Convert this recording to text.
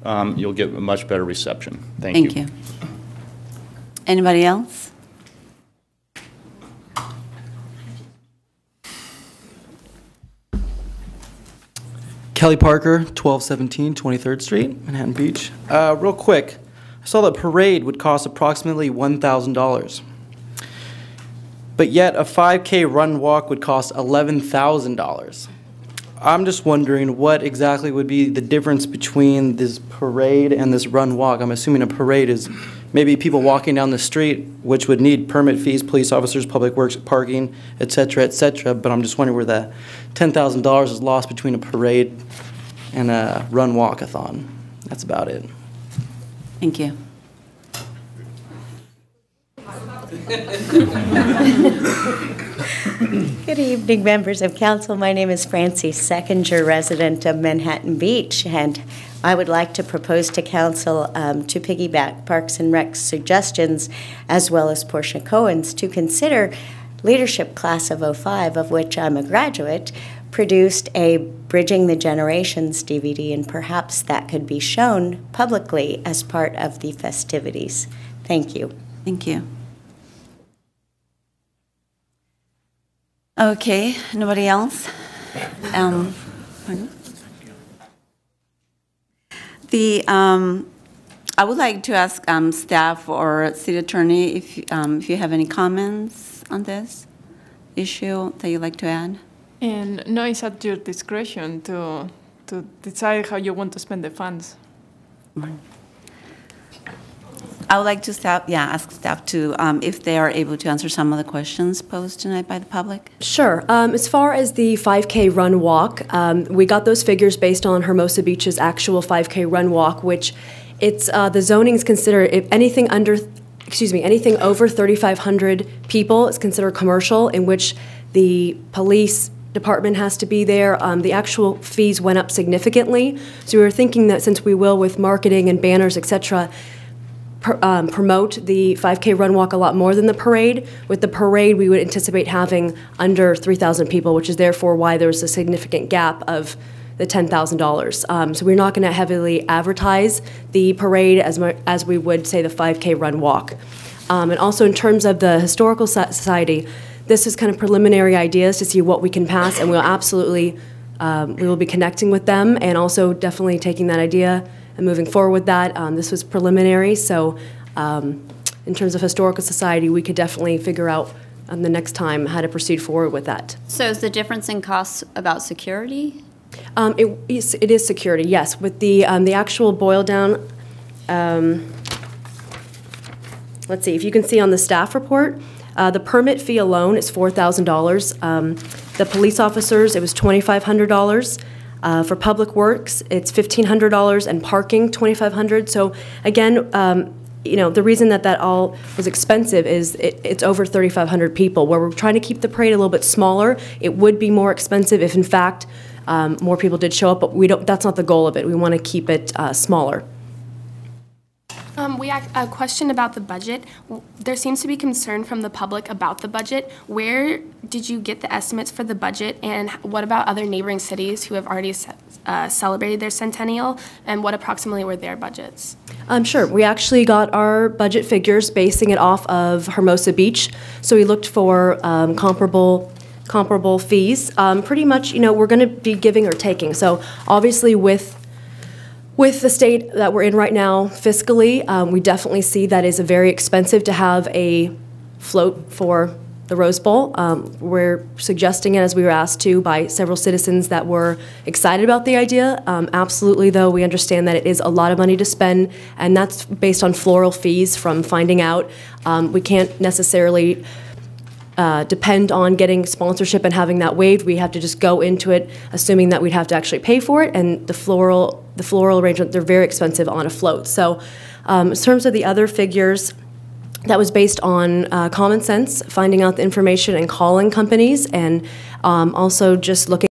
you'll get a much better reception. Thank you. Anybody else? Kelly Parker, 1217 23rd Street, Manhattan Beach. Real quick, I saw that parade would cost approximately $1,000. But yet a 5K run walk would cost $11,000. I'm just wondering what exactly would be the difference between this parade and this run walk. I'm assuming a parade is maybe people walking down the street, which would need permit fees, police officers, public works, parking, et cetera, but I'm just wondering where the $10,000 is lost between a parade and a run walkathon. That's about it. Thank you. Good evening, members of council. My name is Francie Seckinger, resident of Manhattan Beach, and I would like to propose to council to piggyback Parks and Rec's suggestions, as well as Portia Cohen's, to consider Leadership Class of '05, of which I'm a graduate, produced a Bridging the Generations DVD, and perhaps that could be shown publicly as part of the festivities. Thank you. Thank you. Okay, nobody else? I would like to ask staff or city attorney if you have any comments on this issue that you'd like to add. And no, it's at your discretion to decide how you want to spend the funds. I would like to ask staff to, if they are able to answer some of the questions posed tonight by the public. Sure. As far as the 5K run walk, we got those figures based on Hermosa Beach's actual 5K run walk, which it's the zoning's considered if anything over 3,500 people is considered commercial, in which the police department has to be there. The actual fees went up significantly, so we were thinking that since we will with marketing and banners, etc., promote the 5K run walk a lot more than the parade. With the parade, we would anticipate having under 3,000 people, which is therefore why there's a significant gap of the $10,000. So we're not going to heavily advertise the parade as we would, say, the 5K run walk. And also in terms of the Historical Society, this is kind of preliminary ideas to see what we can pass, and we'll absolutely, we will be connecting with them and also definitely taking that idea and moving forward with that. This was preliminary, so in terms of Historical Society, we could definitely figure out the next time how to proceed forward with that. So is the difference in costs about security? It is security, yes. With the actual boil down, let's see, if you can see on the staff report, the permit fee alone is $4,000. The police officers, it was $2,500. For public works, it's $1,500, and parking, $2,500. So again, you know, the reason that all was expensive is it's over 3,500 people. Where we're trying to keep the parade a little bit smaller, it would be more expensive if, in fact, more people did show up. But we don't. That's not the goal of it. We want to keep it smaller. We have a question about the budget. There seems to be concern from the public about the budget. Where did you get the estimates for the budget, and what about other neighboring cities who have already celebrated their centennial, and what approximately were their budgets? Sure. We actually got our budget figures basing it off of Hermosa Beach. So we looked for comparable fees. Pretty much, you know, we're going to be giving or taking. So obviously with the state that we're in right now fiscally, we definitely see that it's very expensive to have a float for the Rose Bowl. We're suggesting it, as we were asked to by several citizens that were excited about the idea. Absolutely, though, we understand that it is a lot of money to spend, and that's based on floral fees from finding out. We can't necessarily depend on getting sponsorship and having that waived. We have to just go into it assuming that we'd have to actually pay for it, and the floral arrangement, they're very expensive on a float. So in terms of the other figures, that was based on common sense, finding out the information and calling companies, and also just looking